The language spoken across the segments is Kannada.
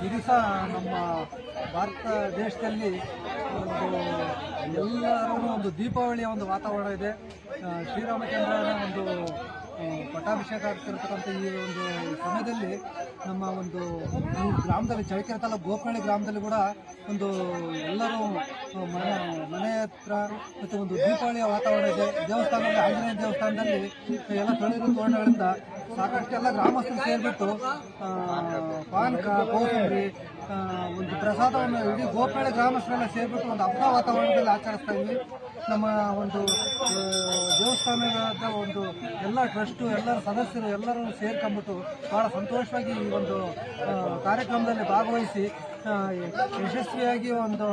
ಈ ದಿವಸ ನಮ್ಮ ಭಾರತ ದೇಶದಲ್ಲಿ ಎಲ್ಲರೂ ಒಂದು ದೀಪಾವಳಿಯ ಒಂದು ವಾತಾವರಣ ಇದೆ. ಶ್ರೀರಾಮಚಂದ್ರನ ಒಂದು ಪಟ್ಟಾಭಿಷೇಕ ಆಗ್ತಿರ್ತಕ್ಕಂಥ ಈ ಒಂದು ಸಮಯದಲ್ಲಿ ನಮ್ಮ ಒಂದು ಗ್ರಾಮದಲ್ಲಿ ಚಳ್ಳಕೆರೆ ತಾಲೂಕು ಗೋಪನಹಳ್ಳಿ ಗ್ರಾಮದಲ್ಲಿ ಕೂಡ ಒಂದು ಎಲ್ಲರೂ ಮನೆ ಹತ್ರ ಮತ್ತು ಒಂದು ದೀಪಾವಳಿಯ ವಾತಾವರಣ ಇದೆ. ದೇವಸ್ಥಾನದಲ್ಲಿ ಆಂಜನೇಯ ದೇವಸ್ಥಾನದಲ್ಲಿ ಎಲ್ಲ ತಳಿರು ತೋರಣಗಳಿಂದ ಸಾಕಷ್ಟೆಲ್ಲ ಗ್ರಾಮಸ್ಥರು ಸೇರಿಬಿಟ್ಟು ಪಾನಕ ಕೋಸಂಬರಿ ಒಂದು ಪ್ರಸಾದವನ್ನು ಇಡೀ ಗೋಪನಹಳ್ಳಿ ಗ್ರಾಮಸ್ಥರೆಲ್ಲ ಸೇರಿಬಿಟ್ಟು ಒಂದು ಹಬ್ಬ ವಾತಾವರಣದಲ್ಲಿ ಆಚರಿಸ್ತಾ ಇದ್ವಿ. ನಮ್ಮ ಒಂದು ದೇವಸ್ಥಾನದ ಒಂದು ಎಲ್ಲ ಟ್ರಸ್ಟು ಎಲ್ಲರ ಸದಸ್ಯರು ಎಲ್ಲರೂ ಸೇರ್ಕೊಂಡ್ಬಿಟ್ಟು ಭಾಳ ಸಂತೋಷವಾಗಿ ಈ ಒಂದು ಕಾರ್ಯಕ್ರಮದಲ್ಲಿ ಭಾಗವಹಿಸಿ ಯಶಸ್ವಿಯಾಗಿ ಒಂದು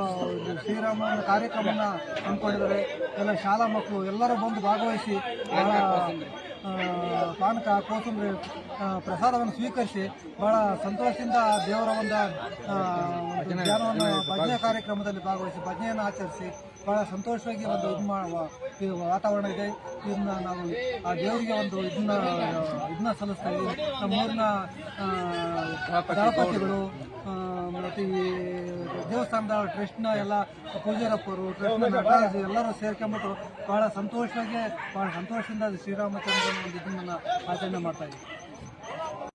ಶ್ರೀರಾಮನ ಕಾರ್ಯಕ್ರಮನ ಹಮ್ಮಿಕೊಂಡಿದ್ದಾರೆ. ಎಲ್ಲ ಶಾಲಾ ಮಕ್ಕಳು ಎಲ್ಲರೂ ಬಂದು ಭಾಗವಹಿಸಿ ಭಾಳ ಪಾನಕ ಕೋಸಂಬರಿ ಪ್ರಸಾದವನ್ನು ಸ್ವೀಕರಿಸಿ ಭಾಳ ಸಂತೋಷದಿಂದ ದೇವರ ಒಂದು ಧ್ಯಾನವನ್ನು ಭಜನೆ ಕಾರ್ಯಕ್ರಮದಲ್ಲಿ ಭಾಗವಹಿಸಿ ಭಜನೆಯನ್ನು ಆಚರಿಸಿ ಭಾಳ ಸಂತೋಷವಾಗಿ ಒಂದು ಇದು ವಾತಾವರಣ ಇದೆ. ಇದನ್ನ ನಾವು ಆ ದೇವರಿಗೆ ಒಂದು ಇದನ್ನ ಸಲ್ಲಿಸ್ತಾ ಇದ್ದೀವಿ. ನಮ್ಮೂರಿನ ಗಣಪತಿಗಳು ಮತ್ತು ಈ ದೇವಸ್ಥಾನದ ಟ್ರಸ್ಟ್ನ ಎಲ್ಲ ಪೂಜಾರಪ್ಪರು ಟ್ರಸ್ಟ್ನ ನಟರಾಜು ಎಲ್ಲರೂ ಸೇರ್ಕೊಂಡ್ಬಿಟ್ಟು ಭಾಳ ಸಂತೋಷದಿಂದ ಶ್ರೀರಾಮಚಂದ್ರನ ಒಂದು ಇದನ್ನು ಆಚರಣೆ ಮಾಡ್ತಾ ಇದ್ದೀವಿ.